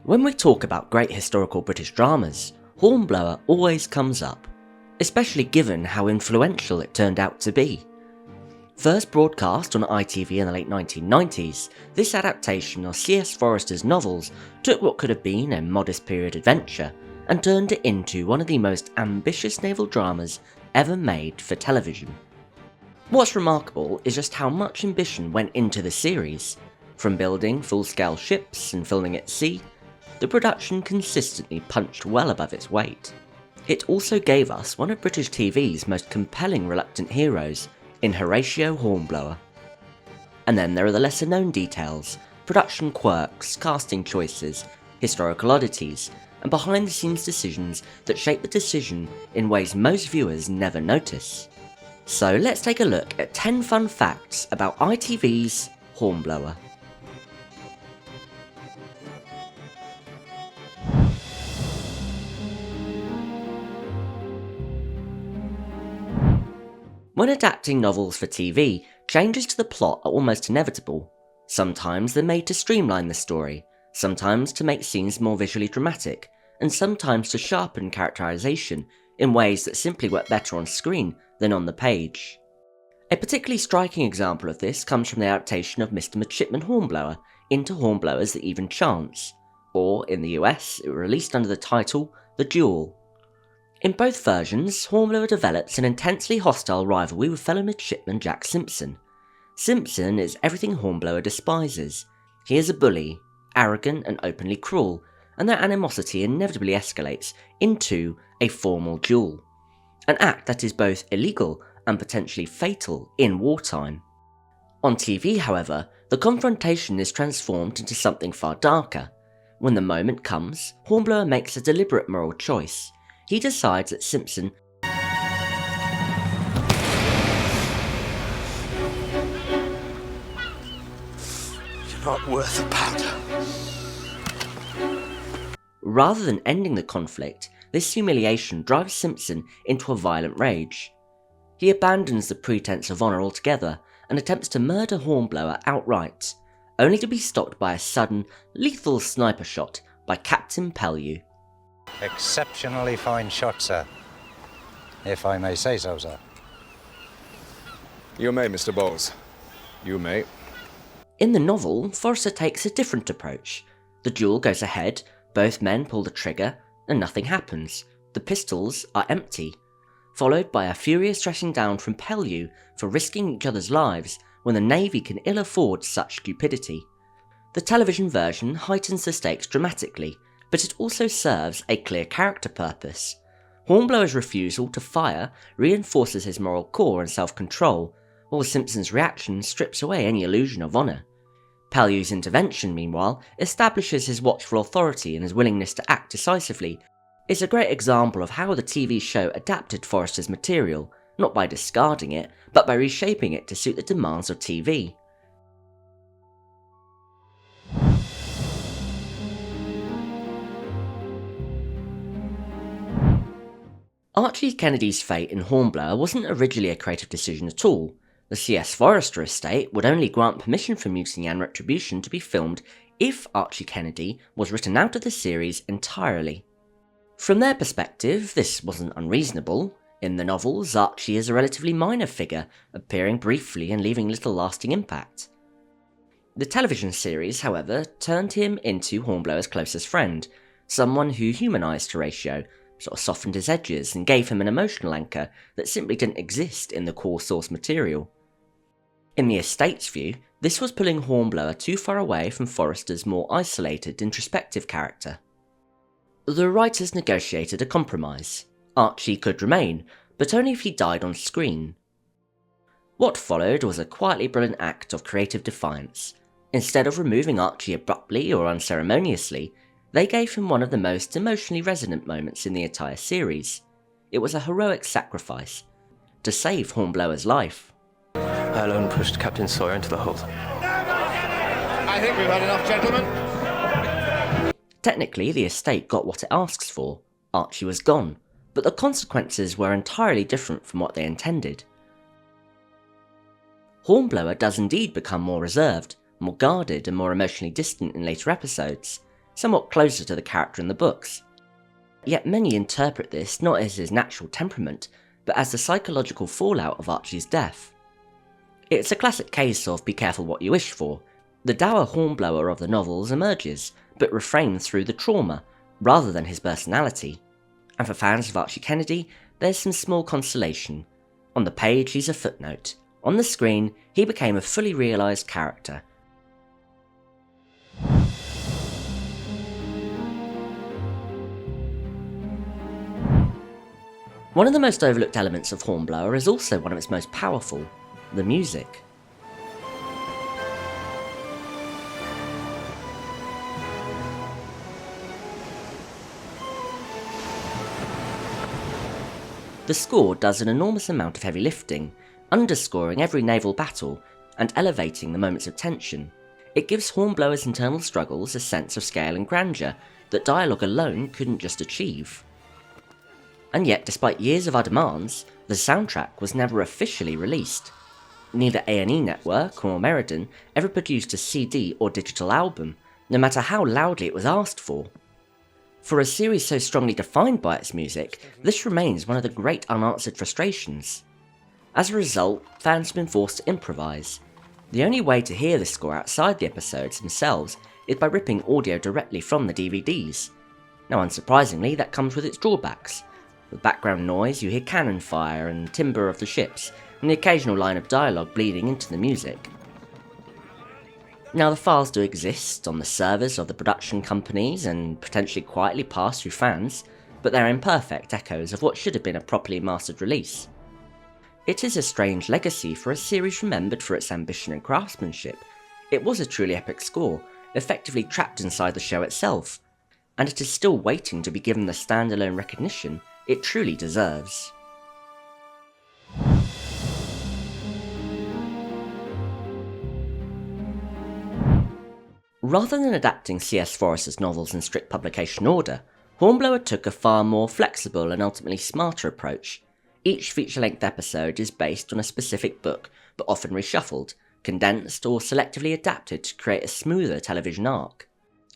When we talk about great historical British dramas, Hornblower always comes up, especially given how influential it turned out to be. First broadcast on ITV in the late 1990s, this adaptation of C.S. Forester's novels took what could have been a modest period adventure and turned it into one of the most ambitious naval dramas ever made for television. What's remarkable is just how much ambition went into the series. From building full-scale ships and filming at sea, the production consistently punched well above its weight. It also gave us one of British TV's most compelling reluctant heroes in Horatio Hornblower. And then there are the lesser known details, production quirks, casting choices, historical oddities, and behind the scenes decisions that shape the decision in ways most viewers never notice. So let's take a look at 10 fun facts about ITV's Hornblower. When adapting novels for TV, changes to the plot are almost inevitable. Sometimes they're made to streamline the story, sometimes to make scenes more visually dramatic, and sometimes to sharpen characterization in ways that simply work better on screen than on the page. A particularly striking example of this comes from the adaptation of Mr. Midshipman Hornblower into Hornblower's The Even Chance, or in the US it was released under the title The Duel. In both versions, Hornblower develops an intensely hostile rivalry with fellow midshipman Jack Simpson. Simpson is everything Hornblower despises. He is a bully, arrogant and openly cruel, and their animosity inevitably escalates into a formal duel. An act that is both illegal and potentially fatal in wartime. On TV, however, the confrontation is transformed into something far darker. When the moment comes, Hornblower makes a deliberate moral choice. He decides that Simpson You're not worth a powder. Rather than ending the conflict, this humiliation drives Simpson into a violent rage. He abandons the pretense of honour altogether and attempts to murder Hornblower outright, only to be stopped by a sudden, lethal sniper shot by Captain Pellew. Exceptionally fine shot, sir. If I may say so, sir. You may, Mr. Bowles. You may. In the novel, Forster takes a different approach. The duel goes ahead, both men pull the trigger, and nothing happens. The pistols are empty, followed by a furious dressing down from Pellew for risking each other's lives when the Navy can ill afford such stupidity. The television version heightens the stakes dramatically, but it also serves a clear character purpose. Hornblower's refusal to fire reinforces his moral core and self-control, while Simpson's reaction strips away any illusion of honour. Pellew's intervention, meanwhile, establishes his watchful authority and his willingness to act decisively. It's a great example of how the TV show adapted Forester's material, not by discarding it, but by reshaping it to suit the demands of TV. Archie Kennedy's fate in Hornblower wasn't originally a creative decision at all. The C.S. Forester estate would only grant permission for Mutiny and Retribution to be filmed if Archie Kennedy was written out of the series entirely. From their perspective, this wasn't unreasonable. In the novels, Archie is a relatively minor figure, appearing briefly and leaving little lasting impact. The television series, however, turned him into Hornblower's closest friend, someone who humanised Horatio, sort of softened his edges and gave him an emotional anchor that simply didn't exist in the core source material. In the estate's view, this was pulling Hornblower too far away from Forester's more isolated, introspective character. The writers negotiated a compromise. Archie could remain, but only if he died on screen. What followed was a quietly brilliant act of creative defiance. Instead of removing Archie abruptly or unceremoniously, they gave him one of the most emotionally resonant moments in the entire series. It was a heroic sacrifice to save Hornblower's life. I alone pushed Captain Sawyer into the hold. I think we've had enough, gentlemen. Technically, the estate got what it asks for. Archie was gone, but the consequences were entirely different from what they intended. Hornblower does indeed become more reserved, more guarded and more emotionally distant in later episodes. somewhat closer to the character in the books. Yet many interpret this not as his natural temperament, but as the psychological fallout of Archie's death. It's a classic case of be careful what you wish for. The dour Hornblower of the novels emerges, but reframed through the trauma, rather than his personality. And for fans of Archie Kennedy, there's some small consolation. On the page he's a footnote. On the screen, he became a fully realised character. One of the most overlooked elements of Hornblower is also one of its most powerful, the music. The score does an enormous amount of heavy lifting, underscoring every naval battle and elevating the moments of tension. It gives Hornblower's internal struggles a sense of scale and grandeur that dialogue alone couldn't just achieve. And yet, despite years of our demands, the soundtrack was never officially released. Neither A&E Network or Meriden ever produced a CD or digital album, no matter how loudly it was asked for. For a series so strongly defined by its music, this remains one of the great unanswered frustrations. As a result, fans have been forced to improvise. The only way to hear the score outside the episodes themselves is by ripping audio directly from the DVDs. Now unsurprisingly, that comes with its drawbacks. With background noise, you hear cannon fire and timber of the ships, and the occasional line of dialogue bleeding into the music. Now the files do exist on the servers of the production companies and potentially quietly pass through fans, but they're imperfect echoes of what should have been a properly mastered release. It is a strange legacy for a series remembered for its ambition and craftsmanship. It was a truly epic score, effectively trapped inside the show itself, and it is still waiting to be given the standalone recognition it truly deserves. Rather than adapting C.S. Forester's novels in strict publication order, Hornblower took a far more flexible and ultimately smarter approach. Each feature-length episode is based on a specific book, but often reshuffled, condensed, or selectively adapted to create a smoother television arc.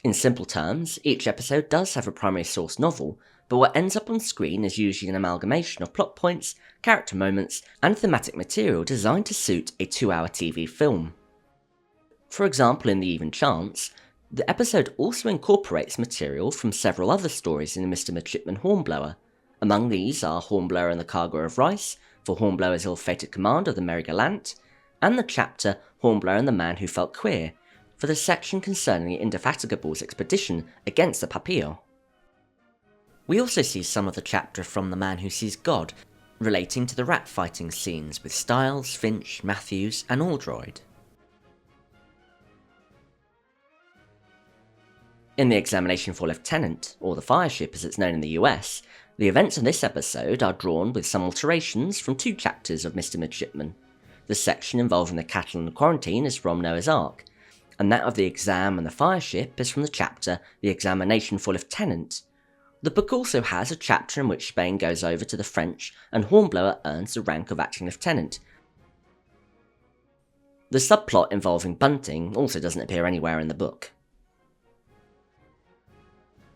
In simple terms, each episode does have a primary source novel, but what ends up on screen is usually an amalgamation of plot points, character moments, and thematic material designed to suit a 2-hour TV film. For example, in The Even Chance, the episode also incorporates material from several other stories in Mr. Midshipman Hornblower. Among these are Hornblower and the Cargo of Rice, for Hornblower's ill-fated command of the Mary Gallant, and the chapter Hornblower and the Man Who Felt Queer, for the section concerning the Indefatigable's expedition against the Papillon. We also see some of the chapter from The Man Who Sees God, relating to the rat fighting scenes with Styles, Finch, Matthews, and Aldroyd. In the Examination for Lieutenant, or the Fireship as it's known in the US, the events in this episode are drawn with some alterations from 2 chapters of Mr. Midshipman. The section involving the Catalan quarantine is from Noah's Ark, and that of the exam and the Fireship is from the chapter The Examination for Lieutenant. The book also has a chapter in which Spain goes over to the French and Hornblower earns the rank of acting lieutenant. The subplot involving bunting also doesn't appear anywhere in the book.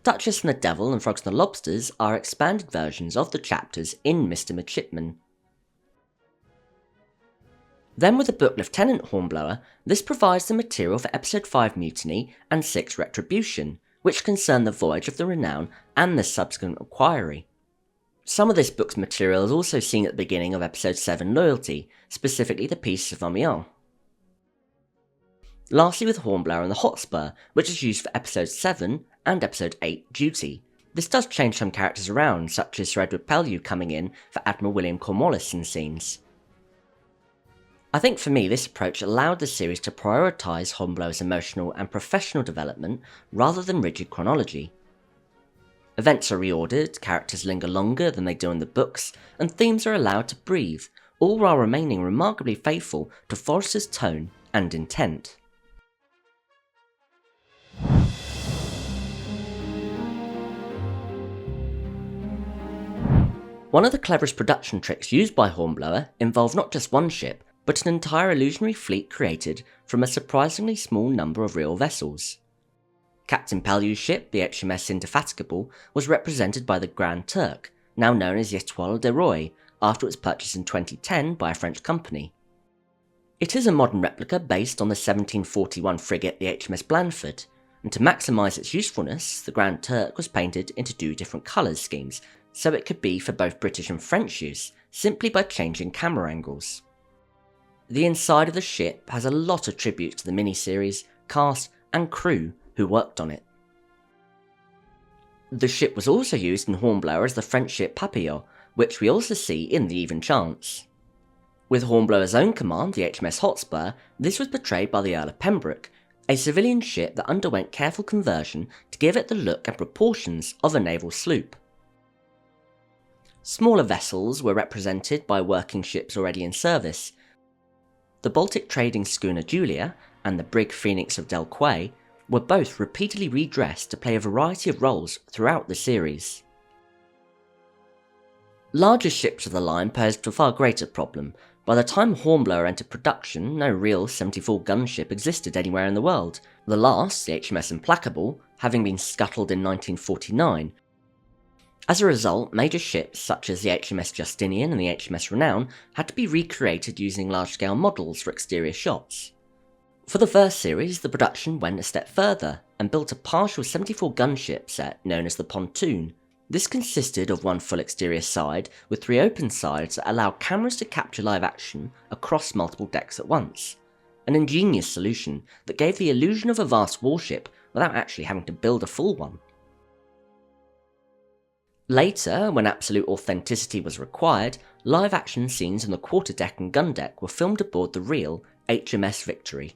Duchess and the Devil and Frogs and the Lobsters are expanded versions of the chapters in Mr. Midshipman. Then with the book Lieutenant Hornblower, this provides the material for Episode 5 Mutiny and 6 Retribution, which concern the voyage of the Renown and the subsequent inquiry. Some of this book's material is also seen at the beginning of Episode 7 Loyalty, specifically the piece of Amiens. Lastly with Hornblower and the Hotspur, which is used for Episode 7 and Episode 8 Duty. This does change some characters around, such as Sir Edward Pellew coming in for Admiral William Cornwallis in scenes. I think for me this approach allowed the series to prioritise Hornblower's emotional and professional development rather than rigid chronology. Events are reordered, characters linger longer than they do in the books, and themes are allowed to breathe, all while remaining remarkably faithful to Forester's tone and intent. One of the cleverest production tricks used by Hornblower involved not just one ship, but an entire illusionary fleet created from a surprisingly small number of real vessels. Captain Pelew's ship, the HMS Indefatigable, was represented by the Grand Turk, now known as the Étoile de Roy, after it was purchased in 2010 by a French company. It is a modern replica based on the 1741 frigate the HMS Blandford, and to maximise its usefulness, the Grand Turk was painted into 2 different colours schemes, so it could be for both British and French use, simply by changing camera angles. The inside of the ship has a lot of tributes to the miniseries, cast and crew who worked on it. The ship was also used in Hornblower as the French ship Papillon, which we also see in The Even Chance. With Hornblower's own command, the HMS Hotspur, this was portrayed by the Earl of Pembroke, a civilian ship that underwent careful conversion to give it the look and proportions of a naval sloop. Smaller vessels were represented by working ships already in service. The Baltic trading schooner Julia and the brig Phoenix of Del Quay were both repeatedly redressed to play a variety of roles throughout the series. Larger ships of the line posed a far greater problem. By the time Hornblower entered production, no real 74 gunship existed anywhere in the world, the last, the HMS Implacable, having been scuttled in 1949. As a result, major ships such as the HMS Justinian and the HMS Renown had to be recreated using large-scale models for exterior shots. For the first series, the production went a step further and built a partial 74 gunship set known as the Pontoon. This consisted of one full exterior side with 3 open sides that allow cameras to capture live action across multiple decks at once. An ingenious solution that gave the illusion of a vast warship without actually having to build a full one. Later, when absolute authenticity was required, live action scenes on the quarterdeck and gun deck were filmed aboard the real HMS Victory.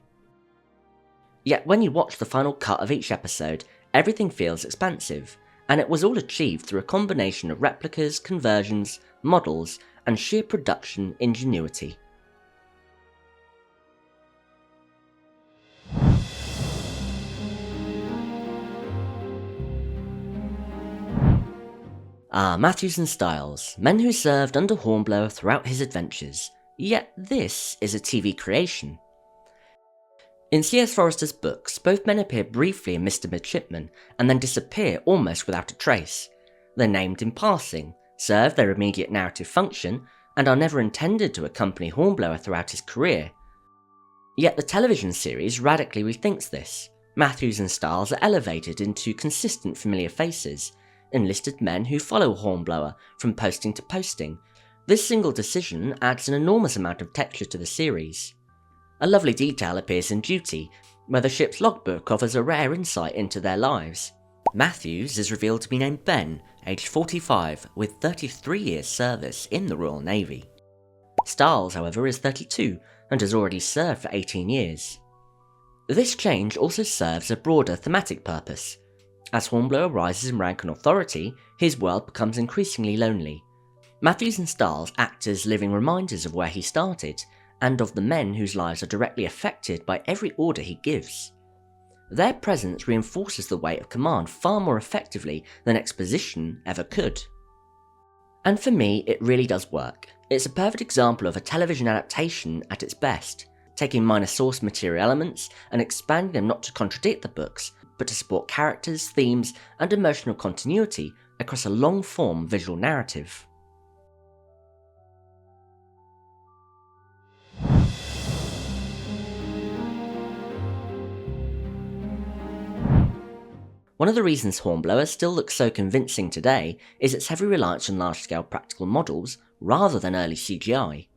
Yet when you watch the final cut of each episode, everything feels expansive, and it was all achieved through a combination of replicas, conversions, models, and sheer production ingenuity. Matthews and Styles, men who served under Hornblower throughout his adventures, yet this is a TV creation. In C.S. Forester's books, both men appear briefly in Mr. Midshipman and then disappear almost without a trace. They're named in passing, serve their immediate narrative function, and are never intended to accompany Hornblower throughout his career. Yet the television series radically rethinks this. Matthews and Styles are elevated into consistent familiar faces, enlisted men who follow Hornblower from posting to posting. This single decision adds an enormous amount of texture to the series. A lovely detail appears in Duty, where the ship's logbook offers a rare insight into their lives. Matthews is revealed to be named Ben, aged 45, with 33 years service in the Royal Navy. Styles, however, is 32 and has already served for 18 years. This change also serves a broader thematic purpose. As Hornblower rises in rank and authority, his world becomes increasingly lonely. Matthews and Styles act as living reminders of where he started, and of the men whose lives are directly affected by every order he gives. Their presence reinforces the weight of command far more effectively than exposition ever could. And for me, it really does work. It's a perfect example of a television adaptation at its best, taking minor source material elements and expanding them not to contradict the books, but to support characters, themes, and emotional continuity across a long-form visual narrative. One of the reasons Hornblower still looks so convincing today is its heavy reliance on large-scale practical models rather than early CGI.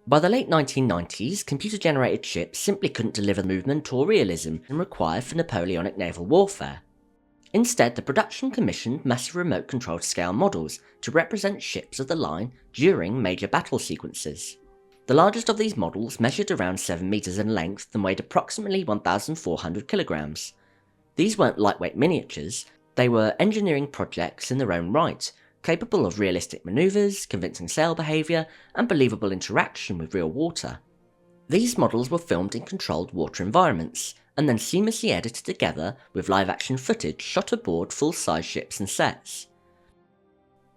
By the late 1990s, computer-generated ships simply couldn't deliver the movement or realism required for Napoleonic naval warfare. Instead, the production commissioned massive remote-controlled scale models to represent ships of the line during major battle sequences. The largest of these models measured around 7 meters in length and weighed approximately 1,400 kilograms. These weren't lightweight miniatures, they were engineering projects in their own right, capable of realistic maneuvers, convincing sail behaviour, and believable interaction with real water. These models were filmed in controlled water environments, and then seamlessly edited together with live-action footage shot aboard full-size ships and sets.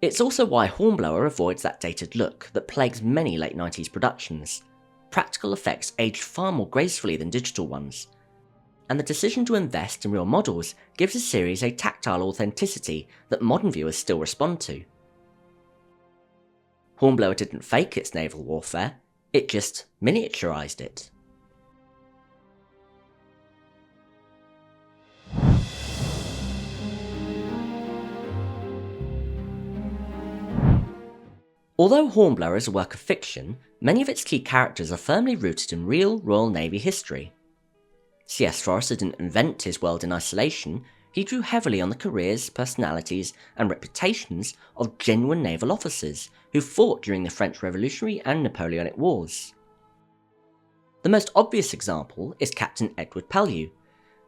It's also why Hornblower avoids that dated look that plagues many late 90s productions. Practical effects aged far more gracefully than digital ones. and the decision to invest in real models gives the series a tactile authenticity that modern viewers still respond to. Hornblower didn't fake its naval warfare, it just miniaturized it. Although Hornblower is a work of fiction, many of its key characters are firmly rooted in real Royal Navy history. C.S. Forester didn't invent his world in isolation, he drew heavily on the careers, personalities, and reputations of genuine naval officers who fought during the French Revolutionary and Napoleonic Wars. The most obvious example is Captain Edward Pellew.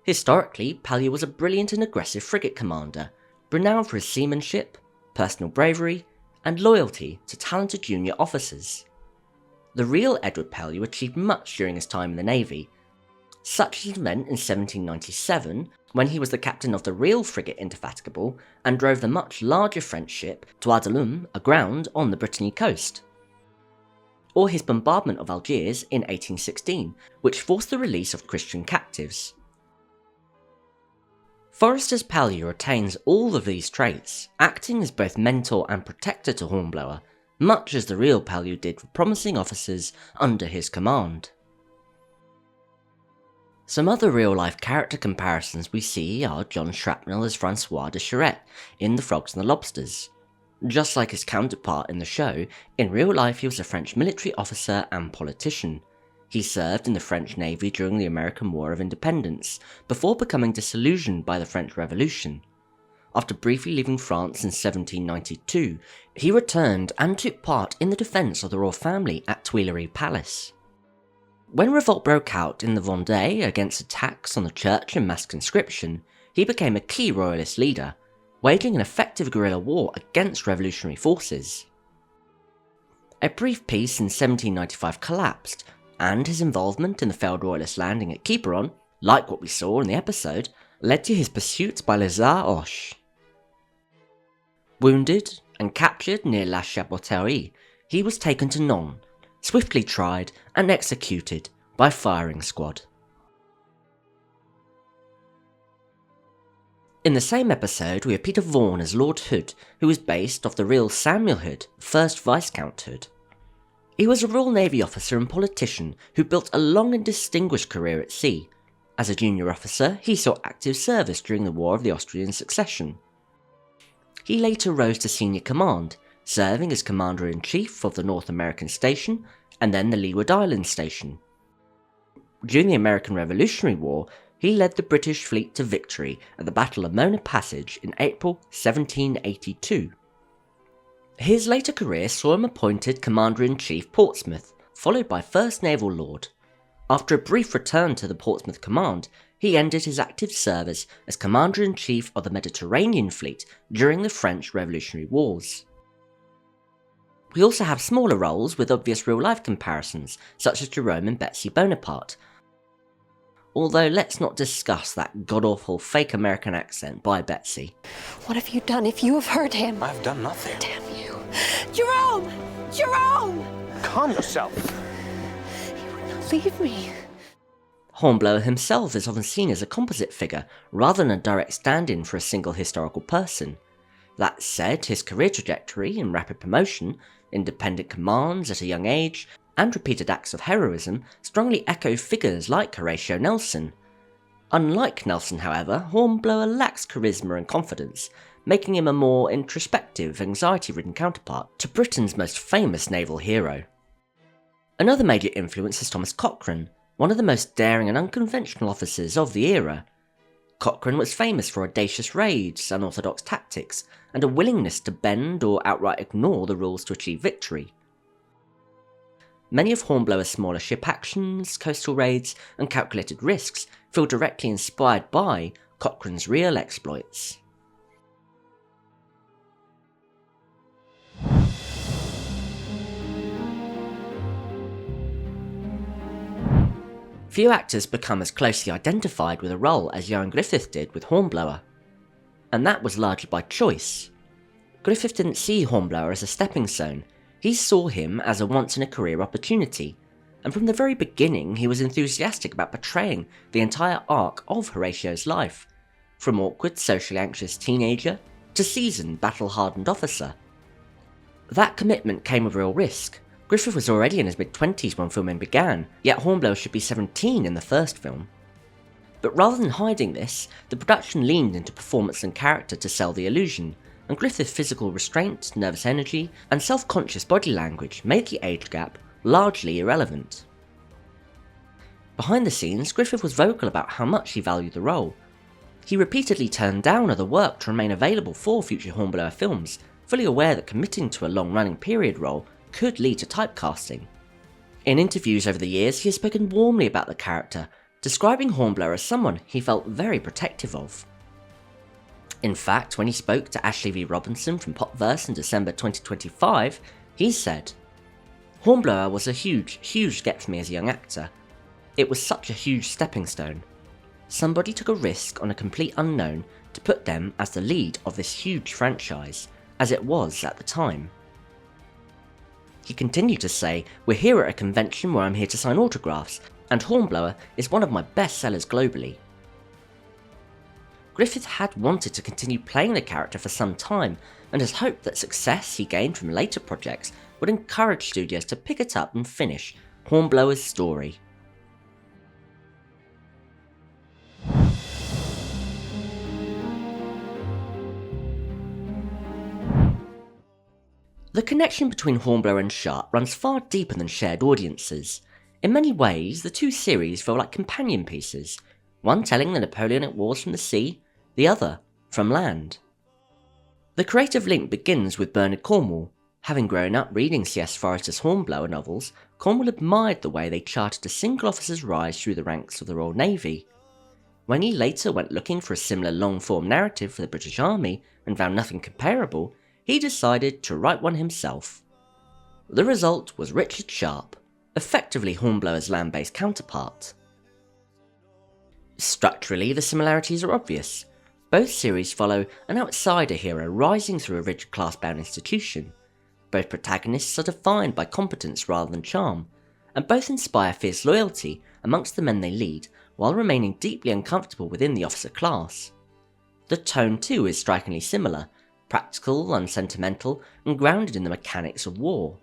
Historically, Pellew was a brilliant and aggressive frigate commander, renowned for his seamanship, personal bravery, and loyalty to talented junior officers. The real Edward Pellew achieved much during his time in the Navy, such as an event in 1797 when he was the captain of the real frigate Indefatigable and drove the much larger French ship Doigt aground on the Brittany coast. Or his bombardment of Algiers in 1816, which forced the release of Christian captives. Forester's Pellew retains all of these traits, acting as both mentor and protector to Hornblower, much as the real Pellew did for promising officers under his command. Some other real-life character comparisons we see are John Shrapnel as Francois de Charette in The Frogs and the Lobsters. Just like his counterpart in the show, in real life he was a French military officer and politician. He served in the French Navy during the American War of Independence, before becoming disillusioned by the French Revolution. After briefly leaving France in 1792, he returned and took part in the defence of the royal family at Tuileries Palace. When revolt broke out in the Vendée against attacks on the church and mass conscription, he became a key royalist leader, waging an effective guerrilla war against revolutionary forces. A brief peace in 1795 collapsed, and his involvement in the failed royalist landing at Quiberon, like what we saw in the episode, led to his pursuit by les Hoches. Wounded and captured near La Chapotterie, he was taken to Nantes, swiftly tried and executed by firing squad. In the same episode we have Peter Vaughan as Lord Hood, who is based off the real Samuel Hood, 1st Viscount Hood. He was a Royal Navy officer and politician who built a long and distinguished career at sea. As a junior officer, he saw active service during the War of the Austrian Succession. He later rose to senior command, serving as Commander-in-Chief of the North American Station and then the Leeward Islands Station. During the American Revolutionary War, he led the British fleet to victory at the Battle of Mona Passage in April 1782. His later career saw him appointed Commander-in-Chief Portsmouth, followed by First Naval Lord. After a brief return to the Portsmouth Command, he ended his active service as Commander-in-Chief of the Mediterranean Fleet during the French Revolutionary Wars. We also have smaller roles with obvious real-life comparisons, such as Jerome and Betsy Bonaparte. Although let's not discuss that god-awful fake American accent by Betsy. What have you done if you have hurt him? I've done nothing. Damn you. Jerome! Jerome! Calm yourself. You would not leave me. Hornblower himself is often seen as a composite figure, rather than a direct stand-in for a single historical person. That said, his career trajectory and rapid promotion, independent commands at a young age, and repeated acts of heroism strongly echo figures like Horatio Nelson. Unlike Nelson, however, Hornblower lacks charisma and confidence, making him a more introspective, anxiety-ridden counterpart to Britain's most famous naval hero. Another major influence is Thomas Cochrane, one of the most daring and unconventional officers of the era. Cochrane was famous for audacious raids, unorthodox tactics, and a willingness to bend or outright ignore the rules to achieve victory. Many of Hornblower's smaller ship actions, coastal raids, and calculated risks feel directly inspired by Cochrane's real exploits. Few actors become as closely identified with a role as Ioan Gruffudd did with Hornblower, and that was largely by choice. Gruffudd didn't see Hornblower as a stepping stone, he saw him as a once-in-a-career opportunity. and from the very beginning he was enthusiastic about portraying the entire arc of Horatio's life, from awkward, socially anxious teenager to seasoned, battle-hardened officer. That commitment came with real risk. Griffith was already in his mid-20s when filming began, yet Hornblower should be 17 in the first film. But rather than hiding this, the production leaned into performance and character to sell the illusion, and Griffith's physical restraint, nervous energy, and self-conscious body language made the age gap largely irrelevant. Behind the scenes, Griffith was vocal about how much he valued the role. He repeatedly turned down other work to remain available for future Hornblower films, fully aware that committing to a long-running period role could lead to typecasting. In interviews over the years, he has spoken warmly about the character, describing Hornblower as someone he felt very protective of. In fact, when he spoke to Ashley V. Robinson from Popverse in December 2025, he said, "Hornblower was a huge get for me as a young actor. It was such a huge stepping stone. Somebody took a risk on a complete unknown to put them as the lead of this huge franchise, as it was at the time." He continued to say, "We're here at a convention where I'm here to sign autographs, and Hornblower is one of my best sellers globally." Griffith had wanted to continue playing the character for some time, and has hoped that success he gained from later projects would encourage studios to pick it up and finish Hornblower's story. The connection between Hornblower and Sharpe runs far deeper than shared audiences. In many ways, the two series feel like companion pieces, one telling the Napoleonic Wars from the sea, the other from land. The creative link begins with Bernard Cornwell. Having grown up reading C.S. Forester's Hornblower novels, Cornwell admired the way they charted a single officer's rise through the ranks of the Royal Navy. When he later went looking for a similar long-form narrative for the British Army and found nothing comparable, he decided to write one himself. The result was Richard Sharpe, effectively Hornblower's land-based counterpart. Structurally, the similarities are obvious. Both series follow an outsider hero rising through a rigid class-bound institution. Both protagonists are defined by competence rather than charm, and both inspire fierce loyalty amongst the men they lead while remaining deeply uncomfortable within the officer class. The tone too is strikingly similar, practical, unsentimental, and grounded in the mechanics of war.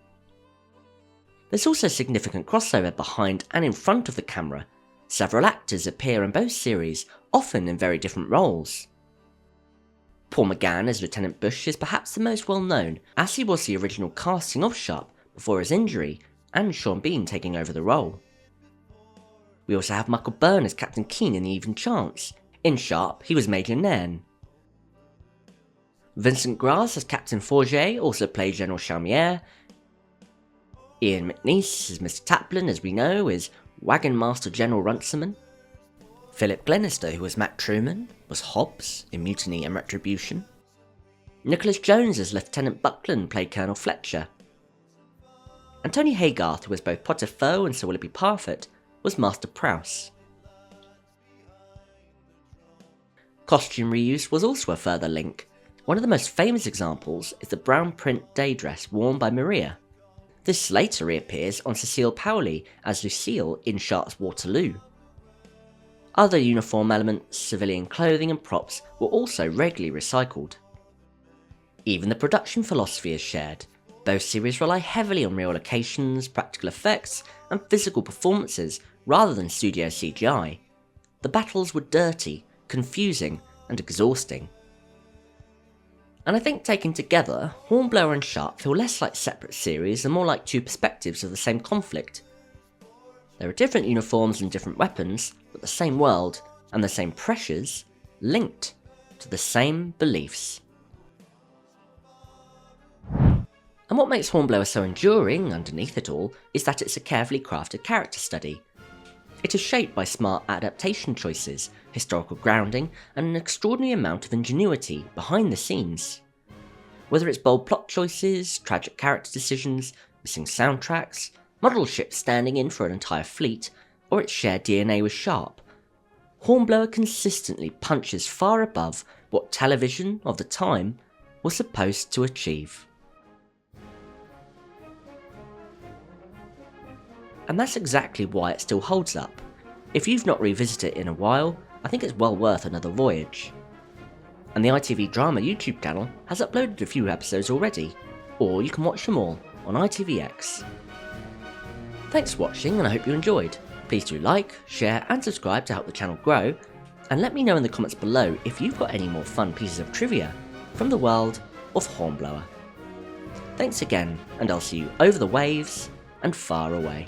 There's also significant crossover behind and in front of the camera. Several actors appear in both series, often in very different roles. Paul McGann as Lieutenant Bush is perhaps the most well known, as he was the original casting of Sharpe before his injury, and Sean Bean taking over the role. We also have Michael Byrne as Captain Keen in The Even Chance. In Sharpe, he was Major Nairn. Vincent Gras as Captain Forget also played General Chaumière. Ian McNeice as Mr. Taplin, as we know, is Wagon Master General Runciman. Philip Glenister, who was Matt Truman, was Hobbs in Mutiny and Retribution. Nicholas Jones as Lieutenant Buckland played Colonel Fletcher. And Tony Haygarth, who was both Potter Foe and Sir Willoughby Parfitt, was Master Prouse. Costume reuse was also a further link. One of the most famous examples is the brown print day dress worn by Maria. This later reappears on Cecile Paoli as Lucille in Sharpe's Waterloo. Other uniform elements, civilian clothing and props were also regularly recycled. Even the production philosophy is shared. Both series rely heavily on real locations, practical effects, and physical performances rather than studio CGI. The battles were dirty, confusing, and exhausting. And I think taken together, Hornblower and Sharpe feel less like separate series and more like two perspectives of the same conflict. There are different uniforms and different weapons, but the same world, and the same pressures, linked to the same beliefs. And what makes Hornblower so enduring underneath it all is that it's a carefully crafted character study. It is shaped by smart adaptation choices, historical grounding, and an extraordinary amount of ingenuity behind the scenes. Whether it's bold plot choices, tragic character decisions, missing soundtracks, model ships standing in for an entire fleet, or its shared DNA with Sharpe, Hornblower consistently punches far above what television of the time was supposed to achieve. and that's exactly why it still holds up. If you've not revisited it in a while, I think it's well worth another voyage. And the ITV Drama YouTube channel has uploaded a few episodes already, or you can watch them all on ITVX. Thanks for watching, and I hope you enjoyed. Please do like, share and subscribe to help the channel grow, and let me know in the comments below if you've got any more fun pieces of trivia from the world of Hornblower. Thanks again, and I'll see you over the waves and far away.